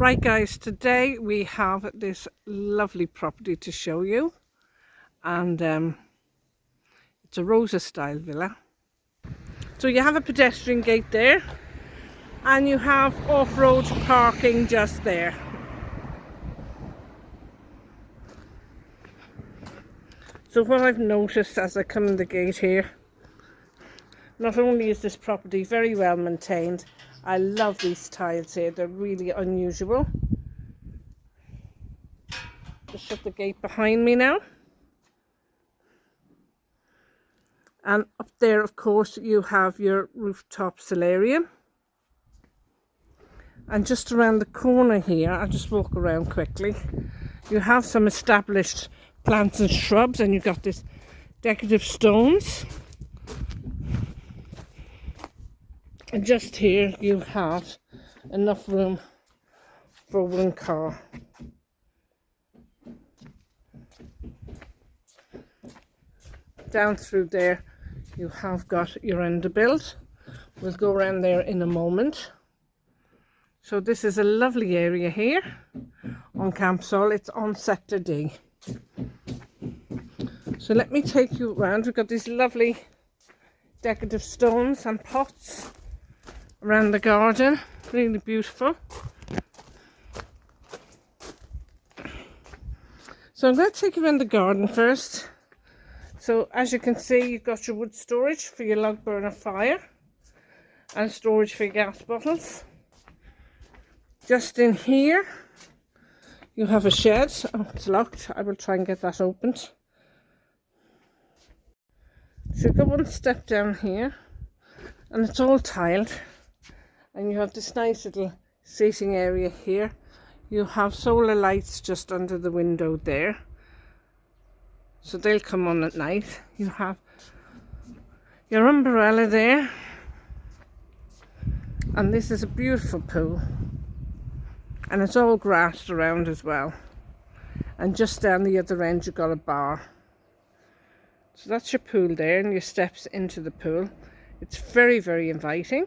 Right guys, today we have this lovely property to show you, and it's a Rosa Style Villa. So you have a pedestrian gate there and you have off-road parking just there. So what I've noticed as I come in the gate here, not only is this property very well maintained, I love these tiles here, they're really unusual. Just shut the gate behind me now. And up there, of course, you have your rooftop solarium. And just around the corner here, I'll just walk around quickly, you have some established plants and shrubs, and you've got this decorative stones. And just here you have enough room for one car. Down through there you have got your underbuild. We'll go around there in a moment. So this is a lovely area here on Camposol. It's on Sector D. So let me take you around. We've got these lovely decorative stones and pots around the garden, really beautiful. So I'm going to take you around the garden first. So as you can see, you've got your wood storage for your log burner fire and storage for your gas bottles. Just in here you have a shed. Oh, it's locked. I will try and get that opened. So you've got one step down here and it's all tiled. And you have this nice little seating area here. You have solar lights just under the window there, so they'll come on at night. You have your umbrella there, and this is a beautiful pool, and it's all grassed around as well. And just down the other end you've got a bar. So that's your pool there, and your steps into the pool. It's very, very inviting.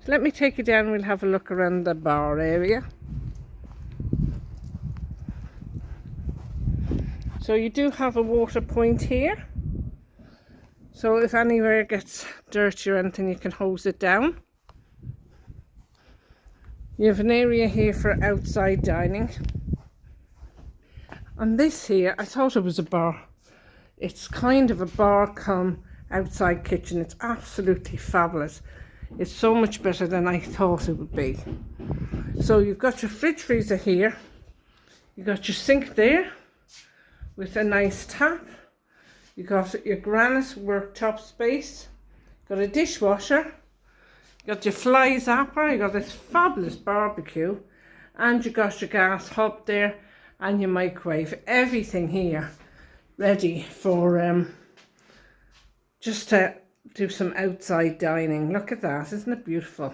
So let me take you down, we'll have a look around the bar area. So you do have a water point here. So if anywhere gets dirty or anything, you can hose it down. You have an area here for outside dining. And this here, I thought it was a bar. It's kind of a bar come outside kitchen. It's absolutely fabulous. It's so much better than I thought it would be. So you've got your fridge freezer here. You've got your sink there with a nice tap. You've got your granite worktop space. Got a dishwasher. You've got your fly zapper. You've got this fabulous barbecue. And you've got your gas hob there and your microwave. Everything here ready for just to do some outside dining. Look at that, isn't it beautiful?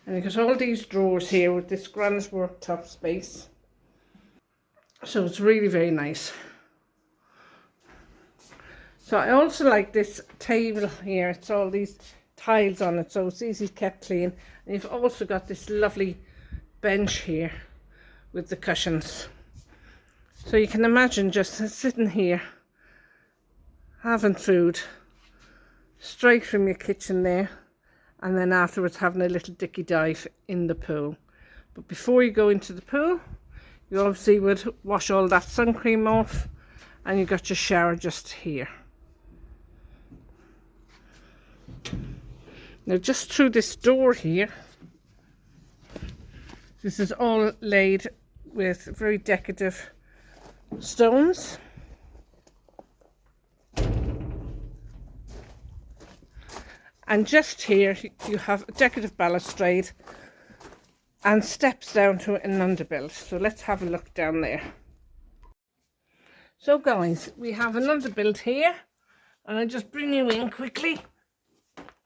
And you've got all these drawers here with this granite worktop space. So it's really very nice. So I also like this table here. It's all these tiles on it, so it's easy kept clean. And you've also got this lovely bench here with the cushions. So you can imagine just sitting here having food straight from your kitchen there, and then afterwards having a little dicky dive in the pool. But before you go into the pool, you obviously would wash all that sun cream off, and you got your shower just here. Now just through this door here, this is all laid with very decorative stones. And just here you have a decorative balustrade and steps down to an underbuild. So let's have a look down there. So guys, we have an underbuild here, and I'll just bring you in quickly.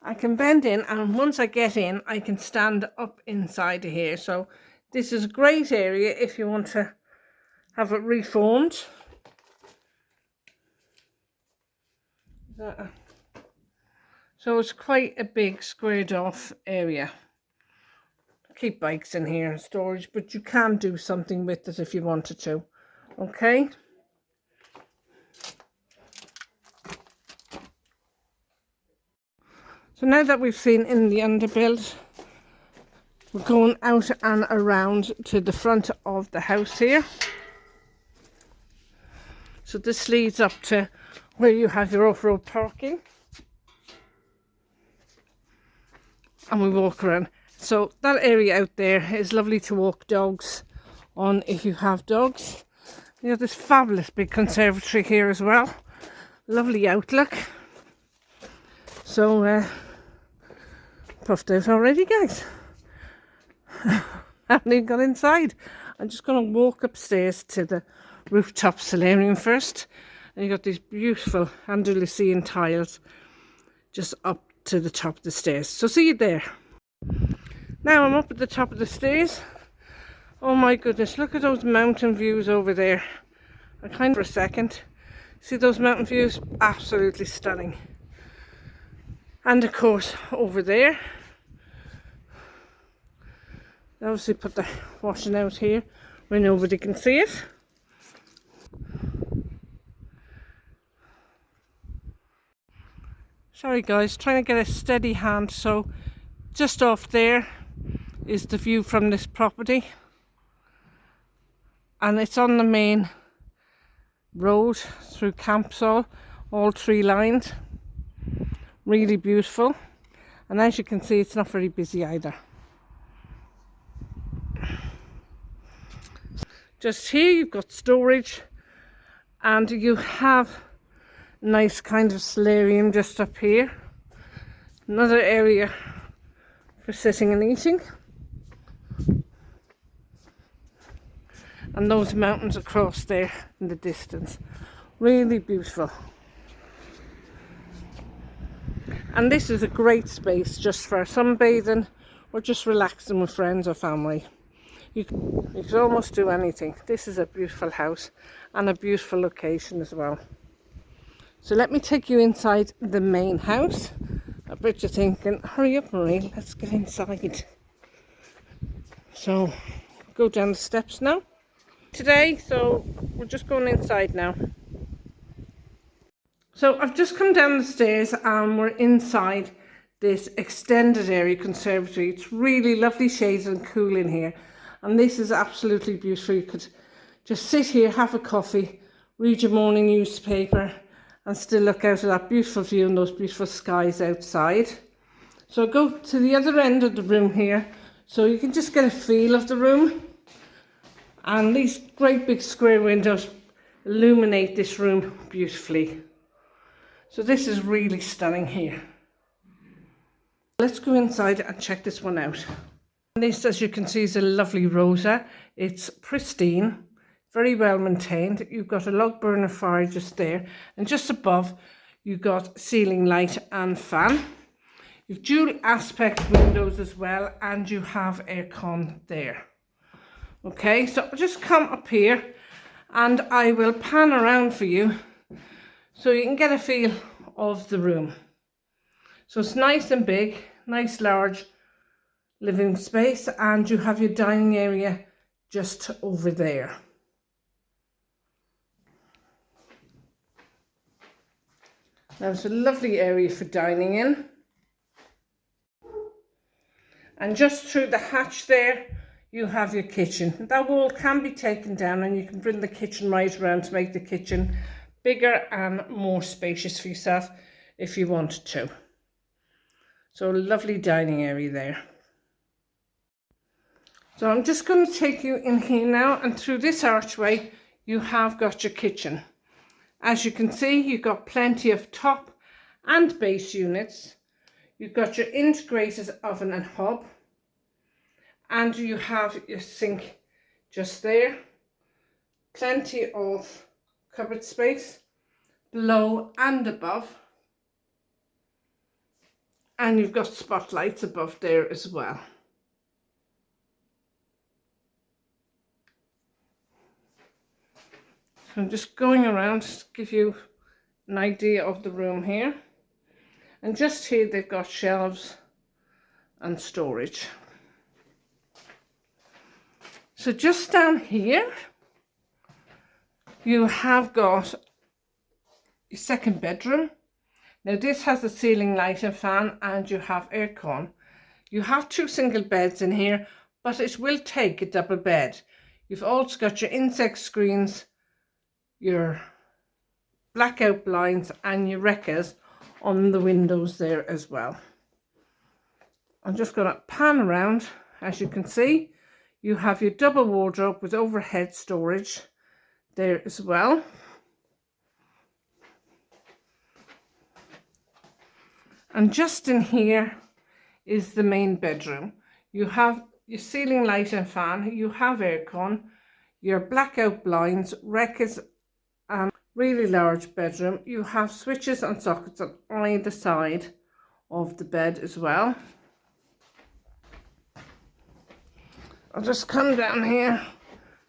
I can bend in, and once I get in I can stand up inside of here. So this is a great area if you want to have it reformed. So it's quite a big squared off area. keep bikes in here in storage, but you can do something with it if you wanted to. Okay. So now that we've seen in the underbuild, we're going out and around to the front of the house here. So this leads up to where you have your off-road parking. And we walk around. So that area out there is lovely to walk dogs on if you have dogs. You have this fabulous big conservatory here as well. Lovely outlook. So puffed out already, guys. Haven't even got inside. I'm just going to walk upstairs to the rooftop solarium first. And you got these beautiful Andalusian tiles just up to the top of the stairs. So see you there. Now I'm up at the top of the stairs. Oh my goodness, look at those mountain views over there. I kind of for a second. See those mountain views? Absolutely stunning. And of course over there, they obviously put the washing out here where nobody can see it. Sorry guys, trying to get a steady hand. So just off there is the view from this property, and it's on the main road through Camposol, all tree lined, really beautiful. And as you can see, it's not very busy either. Just here you've got storage, and you have a nice kind of solarium just up here, another area for sitting and eating. And those mountains across there in the distance, really beautiful. And this is a great space just for sunbathing or just relaxing with friends or family. You can almost do anything. This is a beautiful house and a beautiful location as well. So let me take you inside the main house. I bet you're thinking, hurry up Marie, let's get inside. So go down the steps now. Today, so we're just going inside now. So I've just come down the stairs and we're inside this extended area conservatory. It's really lovely shades and cool in here, and this is absolutely beautiful. You could just sit here, have a coffee, read your morning newspaper and still look out at that beautiful view and those beautiful skies outside. So I'll go to the other end of the room here so you can just get a feel of the room. And these great big square windows illuminate this room beautifully. So this is really stunning here. Let's go inside and check this one out. This, as you can see, is a lovely Rosa. It's pristine, very well maintained. You've got a log burner fire just there, and just above you've got ceiling light and fan. You've dual aspect windows as well, and you have aircon there. Okay, so I'll just come up here and I will pan around for you so you can get a feel of the room. So it's nice and big, nice large living space, and you have your dining area just over there. Now it's a lovely area for dining in. And just through the hatch there, you have your kitchen. That wall can be taken down and you can bring the kitchen right around to make the kitchen bigger and more spacious for yourself if you wanted to. So a lovely dining area there. So I'm just going to take you in here now, and through this archway you have got your kitchen. As you can see, you've got plenty of top and base units. You've got your integrated oven and hob, and you have your sink just there. Plenty of cupboard space below and above, and you've got spotlights above there as well. So I'm just going around to give you an idea of the room here. And just here they've got shelves and storage. So just down here, you have got your second bedroom. Now this has a ceiling light and fan, and you have aircon. You have 2 single beds in here, but it will take a double bed. You've also got your insect screens, your blackout blinds and your wreckers on the windows there as well. I'm just going to pan around. As you can see, you have your double wardrobe with overhead storage there as well. And just in here is the main bedroom. You have your ceiling light and fan, you have aircon, your blackout blinds, wreckers, and really large bedroom. You have switches and sockets on either side of the bed as well. I'll just come down here,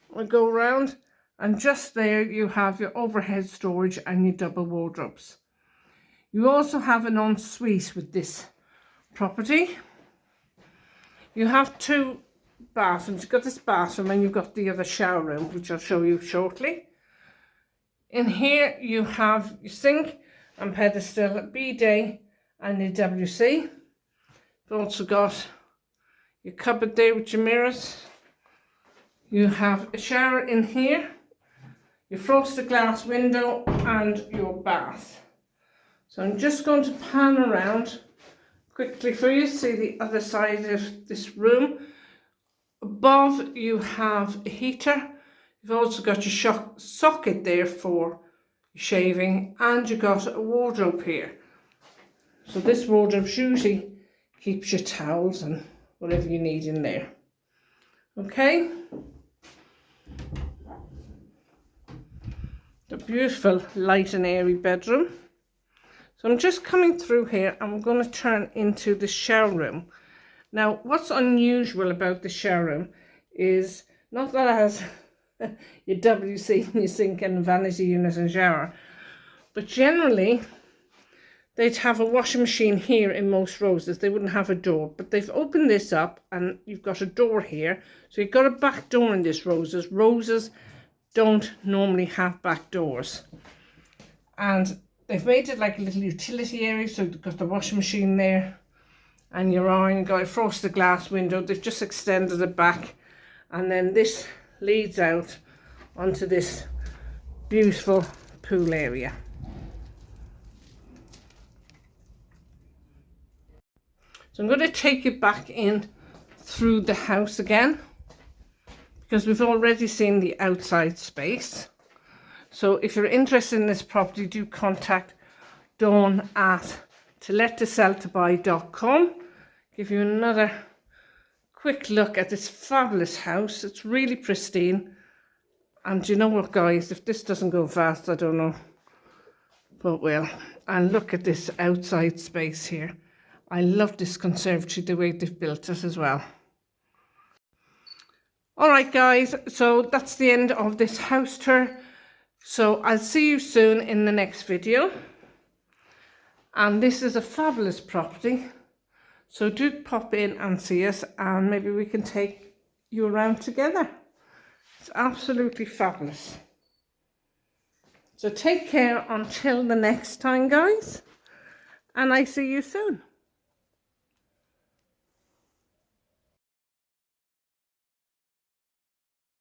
we'll go around, and just there you have your overhead storage and your double wardrobes. You also have an ensuite with this property. You have 2 bathrooms. You've got this bathroom and you've got the other shower room, which I'll show you shortly. In here you have your sink and pedestal, bidet and your WC. You've also got your cupboard there with your mirrors. You have a shower in here, your frosted glass window and your bath. So I'm just going to pan around quickly for you to see the other side of this room. Above you have a heater. You've also got your socket there for shaving, and you've got a wardrobe here. So this wardrobe usually keeps your towels and whatever you need in there. Okay. The beautiful light and airy bedroom. So I'm just coming through here and I'm going to turn into the shower room. Now what's unusual about the shower room is not that it has your WC and your sink and vanity unit and shower, but generally they'd have a washing machine here in most Rosas. They wouldn't have a door, but they've opened this up and you've got a door here. So you've got a back door in this Rosas. Rosas don't normally have back doors. And they've made it like a little utility area. So you've got the washing machine there and your iron, you've got a frosted glass window. They've just extended it back. And then this leads out onto this beautiful pool area. So I'm going to take you back in through the house again, because we've already seen the outside space. So if you're interested in this property, do contact Dawn at tolettoseltobuy.com. Give you another quick look at this fabulous house. It's really pristine. And you know what, guys, if this doesn't go fast, I don't know, but will. And look at this outside space here. I love this conservatory, the way they've built it as well. All right, guys, so that's the end of this house tour. So I'll see you soon in the next video. And this is a fabulous property. So do pop in and see us, and maybe we can take you around together. It's absolutely fabulous. So take care until the next time, guys. And I see you soon.